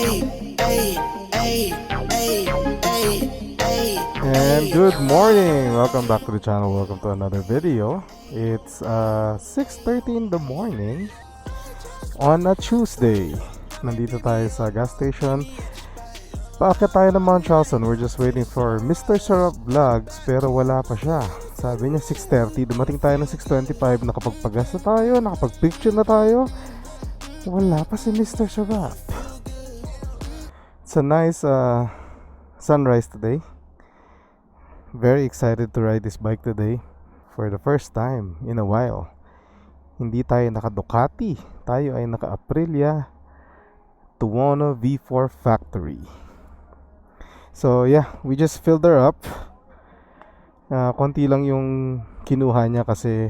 And good morning! Welcome back to the channel. Welcome to another video. It's 6:30 in the morning on a Tuesday. Nandito tayo sa gas station. Paakyat tayo ng Mount Charleston. We're just waiting for Mr. Sarap Vlogs, pero wala pa siya. Sabi niya 6:30. Dumating tayo ng 6:25. Nakapagpagas na tayo, nakapagpicture na tayo. Wala pa si Mr. Sarap. It's a nice sunrise today. Very excited to ride this bike today for the first time in a while. Hindi tayo naka Ducati, tayo ay naka Aprilia Tuono V4 Factory. So yeah, we just filled her up. Konti lang yung kinuha niya kasi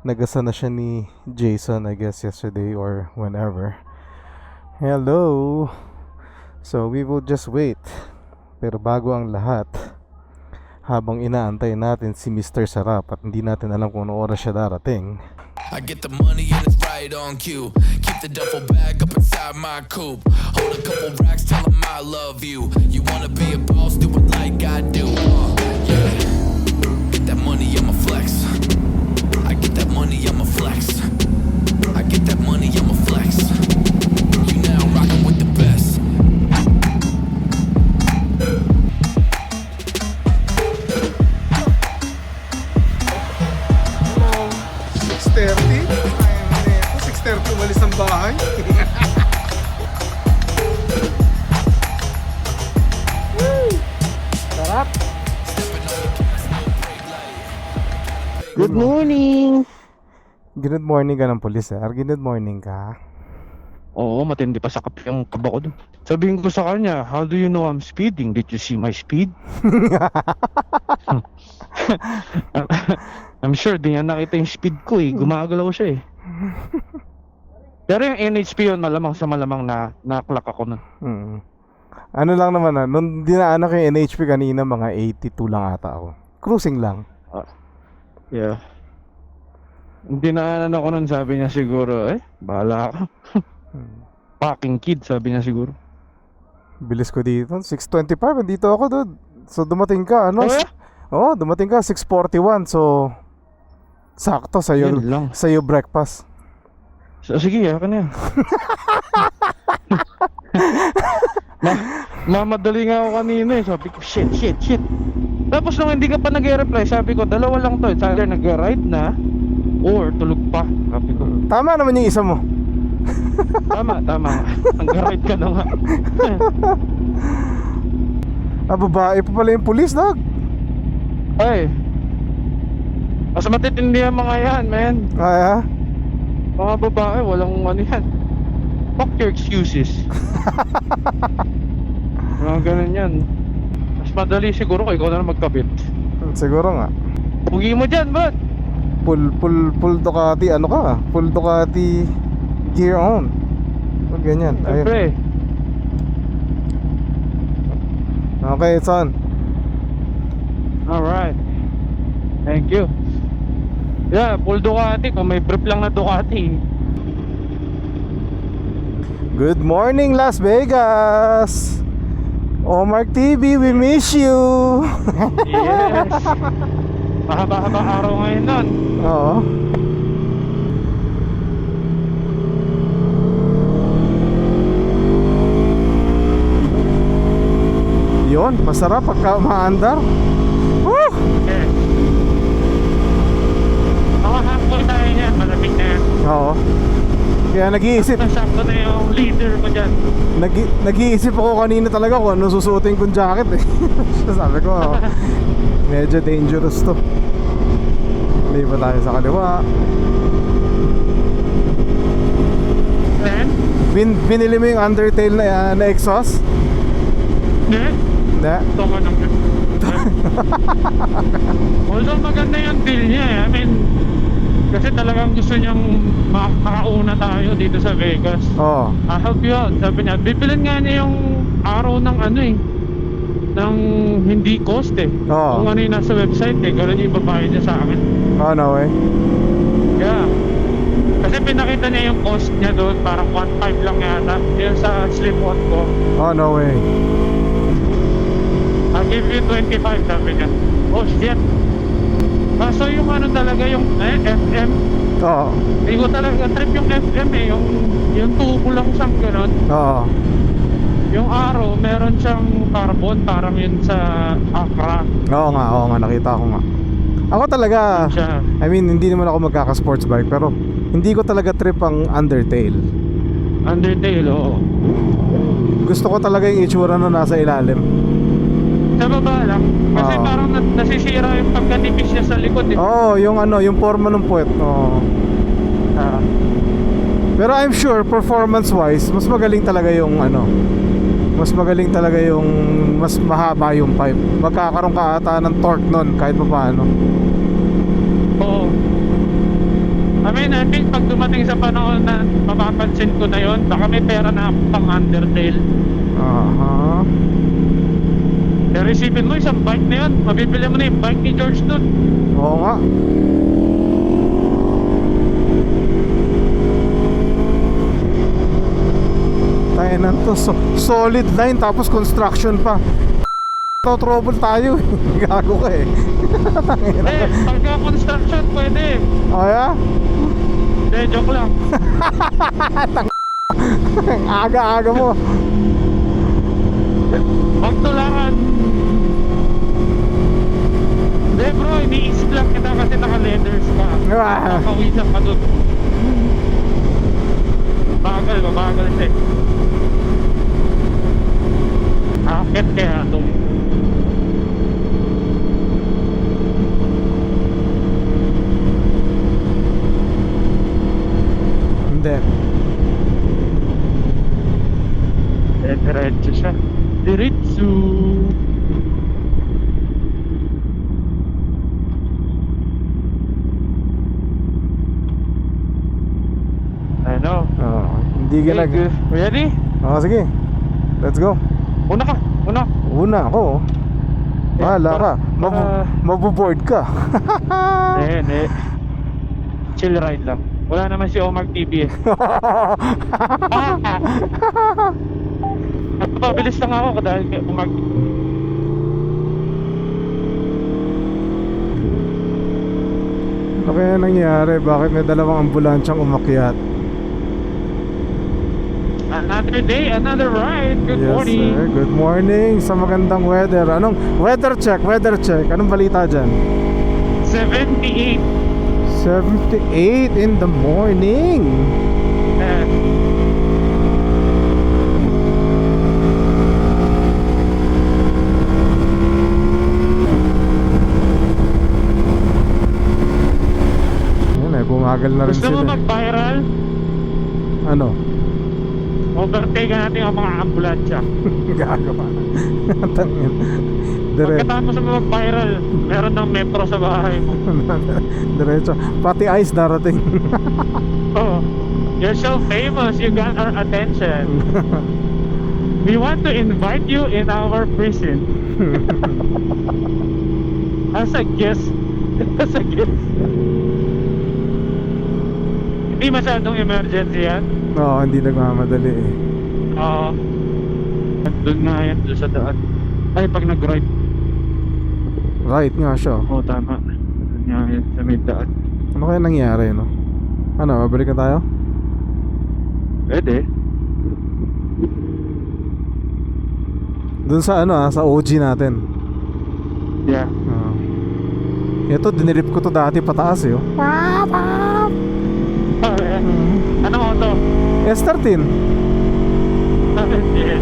nagasa na siya ni Jason, I guess yesterday or whenever. Hello. So we will just wait. Pero bago ang lahat, habang inaantay natin si Mr. Sarap at hindi natin alam kung anong oras siya darating, I get the money and it's right on cue. Keep the duffel bag up inside my coupe. Hold a couple racks, tell them I love you. You wanna be a boss, do it like I do. Yeah. Get that money, I'ma flex. I get that money, I'ma flex. I get that money, I'ma flex. You now rockin' with the best. 6:30 umalis ng bahay. Sarap. Good morning! Good morning ka ng pulis, sir. Good morning ka. Oo, matindi pa sa kape yung kaba ko dun. Sabihin ko sa kanya, how do you know I'm speeding? Did you see my speed? I'm sure di niya nakita yung speed ko eh. Gumagalaw siya eh. Pero yung NHP yun, malamang sa malamang na naklak ako nun. Ano lang naman nung dinaanan ko yung NHP kanina, mga 82 lang ata ako. Cruising lang. Yeah. Hindi na ako nun, sabi niya siguro, bahala ka. Fucking kid, sabi niya siguro. Bilis ko dito. 6:25, andito ako doon. So dumating ka, ano? Oo, dumating ka, 6:41. So, sakto sa'yo breakfast. So, sige, akin na yan. Mamadali nga ako kanina eh. Sabi ko, shit. Tapos nung hindi ka pa nag-reply, sabi ko, dalawa lang to. Either nag-ride na or tulog pa. Sabi ko, tama naman yung isa mo. Tama. Nag-ride ka na nga. Babae pa pala yung pulis, dog. Ay, mas matitindi ang mga yan, man. Ay, Mga babae, walang ano yan. Fuck your excuses. Mga ganun yan. Mas madali siguro kung ikaw na lang magkabit. Siguro nga. Pugi mo dyan, bro. Full Ducati, ano ka? Full Ducati gear on. Huwag ganyan. Siyempre. Okay, it's on. Alright. Thank you. Yeah, full Ducati. Kung may brief lang na Ducati. Good morning, Las Vegas. Omar TV, we miss you. Yes. Mahaba-haba araw ngayon nun. Oo. Yun, masarap pagka umaandar. Woo! Yes. Makahapon tayo yan, malamig na yan. Oo. Kaya nag-iisip Nasakto na yung leader mo dyan. Nag-iisip ako kanina talaga kung ano susuotin kong jacket eh. Sabi ko, medyo dangerous to. Hindi ba tayo sa kaliwa? Then? Binili mo yung Undertale na exhaust? Hindi. Hindi? Ito nga naman. Although maganda yung deal niya eh. I mean, kasi talagang gusto niyang makauna tayo dito sa Vegas. Oo. I'll help you out. Sabi niya, bibilin nga niya yung araw ng ano eh, ng hindi cost eh. Oo. Kung ano yung nasa website eh, gano'n yung ibabayad niya sa akin. Oh, no way. Yeah. Kasi pinakita niya yung cost niya doon, parang 1.5 lang yata. Yung sa slip-on ko. Oh, no way. I'll give you 25, sabi niya. Oh shit. So yung ano talaga, yung FM. Oo. Hindi ko talaga trip yung FM eh. Yung tubo lang siyang ganun. Oo. Yung arrow, meron siyang carbon, parang yun sa Accra. Oo nga, nakita ko nga. Ako talaga, Siya. I mean, hindi naman ako magkaka-sports bike, pero hindi ko talaga trip ang Undertale. Undertale, oo. Gusto ko talaga yung itsura na nasa ilalim. Sa baba lang. Kasi Oo. parang nasisira yung pagkatipis niya sa likod eh. Oo, yung ano, yung forma ng puwet. Oo. Ah. Pero I'm sure, performance-wise, mas magaling talaga yung ano, mas magaling talaga yung mas mahaba yung pipe. Magkakaroon ka ata ng torque nun kahit pa paano. Oo. I think pag dumating sa panahon na mapapansin ko na yon, baka may pera na ako pang Undertale. Aha. Pero isipin mo, isang bike na yun, mabibili mo na yung bike ni George dun. Oo nga. Tayo na to, solid line tapos construction pa. Trouble tayo. Gago ka eh. Pagka construction, pwede. Oh yeah? Hindi, joke lang. Aga-aga mo. Magtularan. Hindi bro, iniisip lang kita kasi naka-leathers ka. Ah. Nakawisan ka dun. Mabagal siya eh. Akit kaya ito. Hindi. Diretso siya. Diretso. Ano? Oh, hindi ginag... Ready? Oh, sige. Let's go. Una ka. Una. Una ako. Bahala ka. Mabuboard ka. Hindi. Chill ride lang. Wala naman si Omar TV eh. Pabilis lang ako dahil kay Omar. Ano kaya nangyari? Bakit may dalawang ambulansyang umakyat? Another day, another ride. Good Yes, morning. sir. Good morning sa magandang weather. Anong weather check? Weather check. Anong balita dyan? 78. 78 in the morning. Eh, Yan eh, bumagal na rin gusto mo sila. mag-viral? Ano? Overtake natin ang mga ambulansya. Gagawa. Tangin. Dire Pagkatapos mo mag-viral, meron ng metro sa bahay mo. Diretso. Pati ice darating. Oh, you're so famous, you got our attention. We want to invite you in our prison. As a guest. As a guest. Hindi masyadong emergency yan. Oo, hindi nagmamadali eh. Oo. Doon nga yan, doon sa daan. Ay, pag nag-ride. Right nga siya. Oo, tama. Doon nga yan, sa may daan. Ano kaya nangyari, no? Ano, babalik na tayo? Pwede. Dun sa ano sa OG natin. Yeah. Ito, dinirip ko to dati pataas eh. Oh. Anong auto? S13. Yes.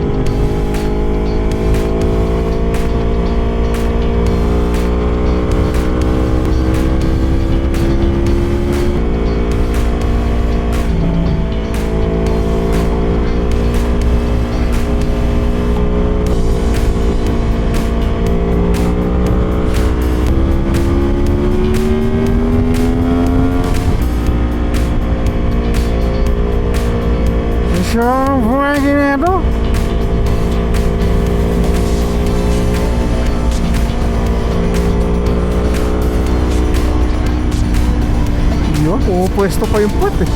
Sure Pumupwesto pa yung puwet eh.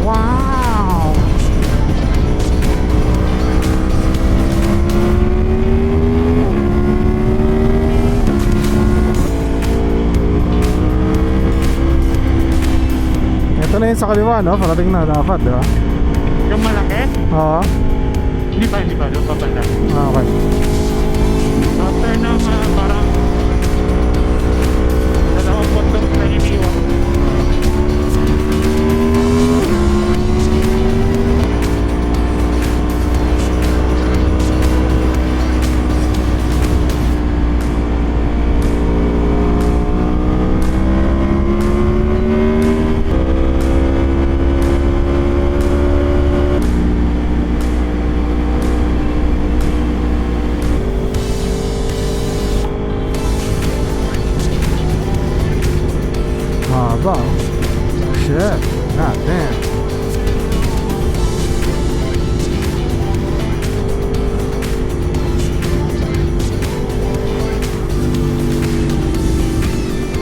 Wow! Ito na yun sa kaliwa, no? Parating na dapat, di ba? Yung malaki? Oo. Hindi pa. Doon pa banda. Okay. After na parang dalawang bundok na iniwan. Haba. Shit. God damn.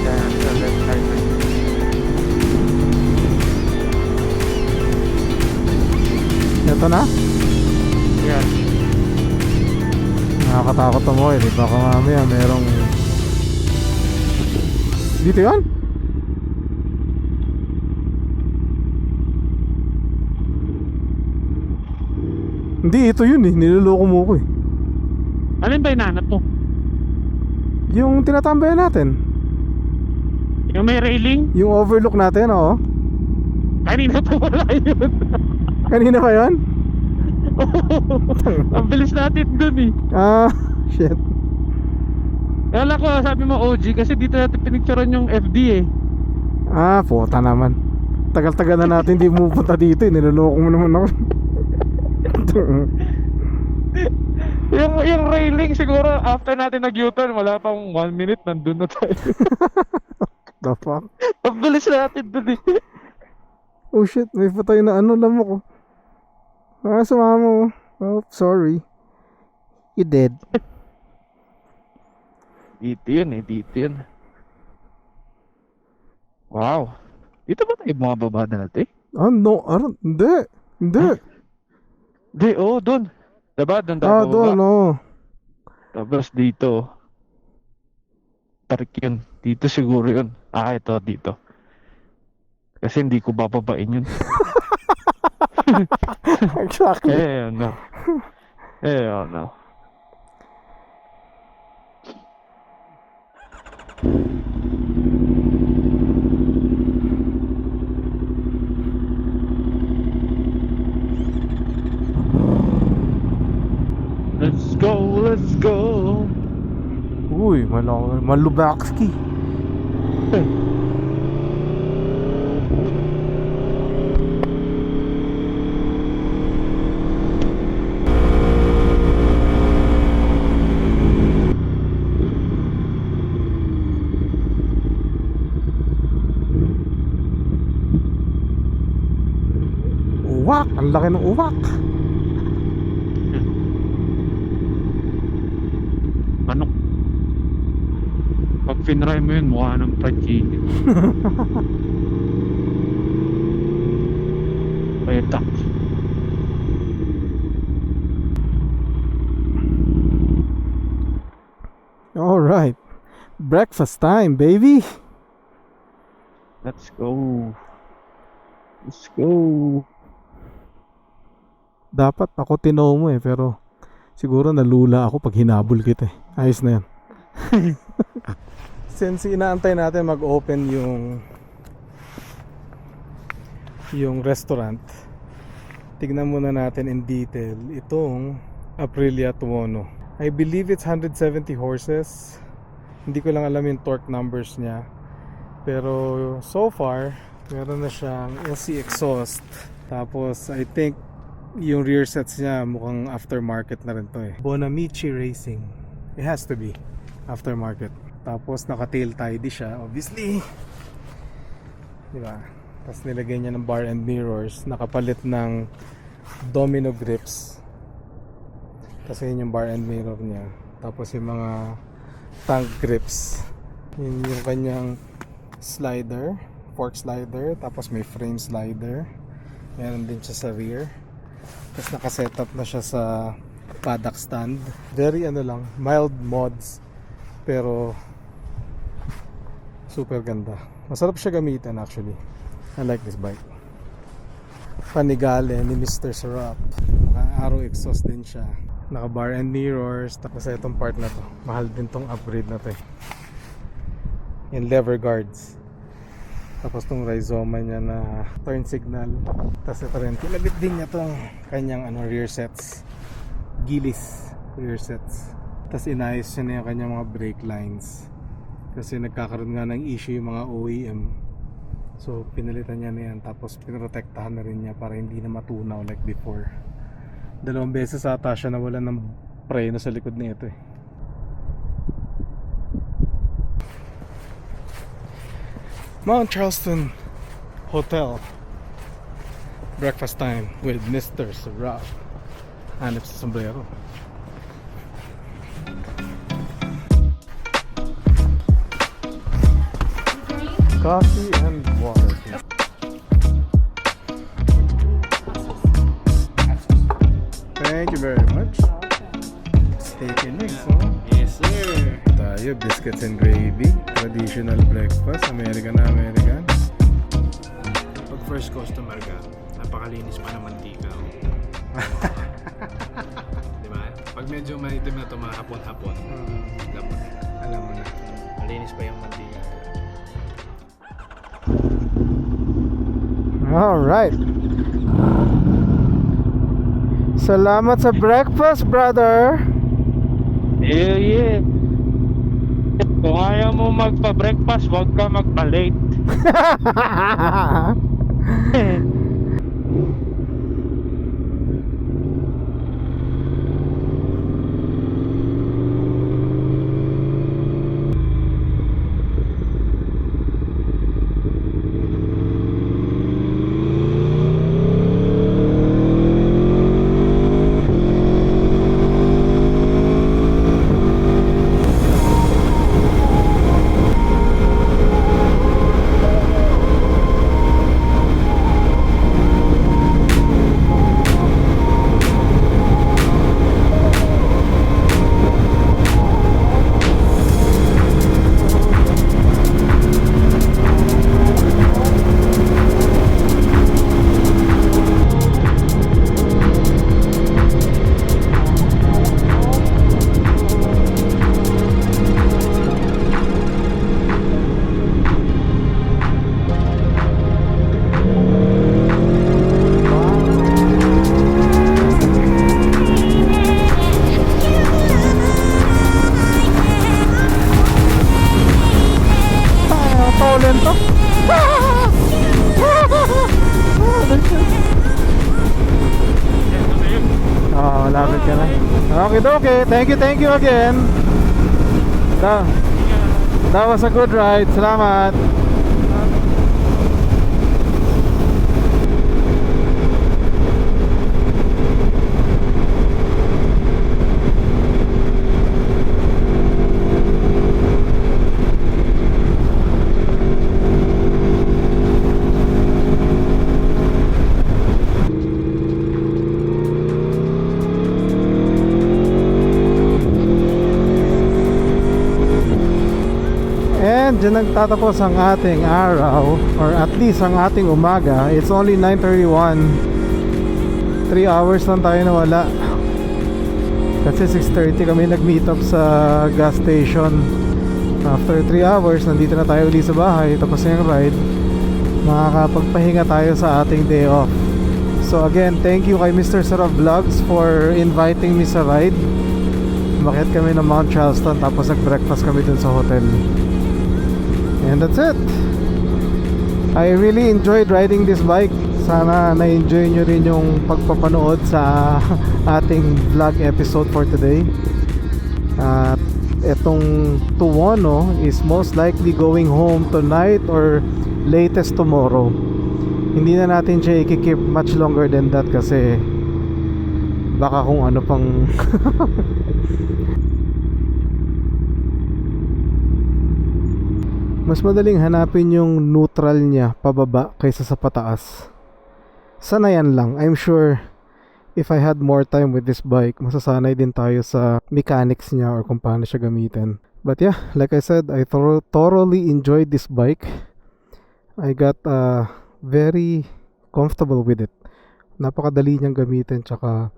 Kaya sa left side na. Ito na? Yan. Nakakatakot mo eh. Baka mamaya merong... Dito yun? Hindi, ito yun eh. Niloloko mo ko eh. Alin ba hinahanap mo? Yung tinatambayan natin. Yung may railing? Yung overlook natin, oo. Kanina pa wala yun. Kanina pa yun? Ang bilis natin dun eh. Ah, shit. Kala ko sabi mo OG kasi dito natin pinicturean yung FD eh. Ah, puta naman. Tagal-tagal na natin hindi pupunta dito eh. Niloloko mo naman ako. Yung railing siguro after natin nag-U-turn wala pang 1 minute nandun na tayo. The fuck? Ang bilis natin dun eh. Oh shit, may patay na ano lamok ko. Ah, sumama mo. Oh, sorry. You dead. Dito yun. Wow. Dito ba tayo bumababa dati? Ah, no. Hindi. Hindi. Hindi, dun. Diba? Dun tayo Ah, bababa. doon, oh. Tapos dito. Tarik yun. Dito siguro yun. Ah, ito, dito. Kasi hindi ko bababain yun. Exactly. No. No. Let's go. Uy, Malubakski. Uwak! Ang laki ng uwak! Ano? Pag finry mo yun, mukha ng fried chicken. Petak. Alright. Breakfast time, baby! Let's go. Dapat ako tinaw mo eh, pero siguro nalula ako pag hinabol kita eh. Ayos na yan. Since inaantay natin mag-open yung restaurant, tignan muna natin in detail itong Aprilia Tuono. I believe it's 170 horses. Hindi ko lang alam yung torque numbers niya. Pero so far, meron na siyang LC exhaust. Tapos I think yung rear sets niya mukhang aftermarket na rin to eh. Bonamici Racing. It has to be aftermarket. Tapos naka-tail tidy siya, obviously. Diba? Tapos nilagay niya ng bar and mirrors. Nakapalit ng domino grips. Kasi yun yung bar and mirror niya. Tapos yung mga tank grips. Yun yung kanyang slider, fork slider, tapos may frame slider. Meron din siya sa rear. Tapos nakasetup na siya sa paddock stand. Very ano lang, mild mods, pero super ganda. Masarap siya gamitin actually. I like this bike. Panigale ni Mr. Sarap. Naka-arrow exhaust din siya. Naka bar and mirrors. Tapos itong part na to, mahal din tong upgrade na to eh. Yung lever guards. Tapos tong rhizoma niya na turn signal. Tapos ito rin, kinabit din niya tong kanyang rear sets. Gillis rear sets. Tapos inayos niya na yung kanyang mga brake lines. Kasi nagkakaroon nga ng issue yung mga OEM. So pinalitan niya na yan. Tapos pinrotektahan na rin niya para hindi na matunaw like before. 2 beses ata siya nawalan ng preno sa likod nito eh. Mount Charleston Hotel. Breakfast time with Mr. Sarap. Hanap sa sombrero. Coffee and water. Thank you very much. Steak and eggs, no? Yes, sir. Tayo, biscuits and gravy. Traditional breakfast. American na American. Pag first customer ka, napakalinis pa ng mantika. Di ba? Pag medyo maitim na ito mga hapon-hapon, alam mo na. Malinis pa yung mantika. Alright. Salamat sa breakfast, brother. Yeah. Kung ayaw mo magpa-breakfast, huwag ka magpa-late. Malapit ka na. Okay. Thank you again. That was a good ride. Salamat. And dyan nagtatapos ang ating araw, or at least ang ating umaga. It's only 9:31. 3 hours lang tayo nawala. Kasi 6:30 kami nag-meet up sa gas station. After 3 hours, nandito na tayo ulit sa bahay. Tapos na yung ride. Makakapagpahinga tayo sa ating day off. So again, thank you kay Mr. Sarap Vlogs for inviting me sa ride. Umakyat kami ng Mount Charleston, tapos nag-breakfast kami dun sa hotel. And that's it. I really enjoyed riding this bike. Sana na-enjoy nyo rin yung pagpapanood sa ating vlog episode for today. At etong Tuono is most likely going home tonight or latest tomorrow. Hindi na natin siya i-keep much longer than that kasi baka kung ano pang Mas madaling hanapin yung neutral niya pababa kaysa sa pataas. Sanayan lang. I'm sure if I had more time with this bike, masasanay din tayo sa mechanics niya or kung paano siya gamitin. But yeah, like I said, I thoroughly enjoyed this bike. I got very comfortable with it. Napakadali niyang gamitin, tsaka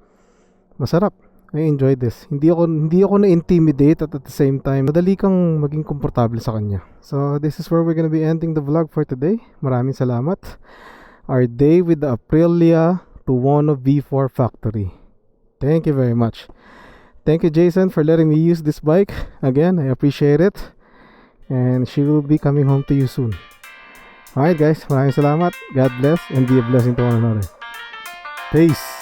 masarap. I enjoyed this. Hindi ako na-intimidate at the same time, madali kang maging komportable sa kanya. So, this is where we're gonna be ending the vlog for today. Maraming salamat. Our day with the Aprilia Tuono V4 factory. Thank you very much. Thank you, Jason, for letting me use this bike. Again, I appreciate it. And she will be coming home to you soon. Alright guys, maraming salamat. God bless and be a blessing to one another. Peace.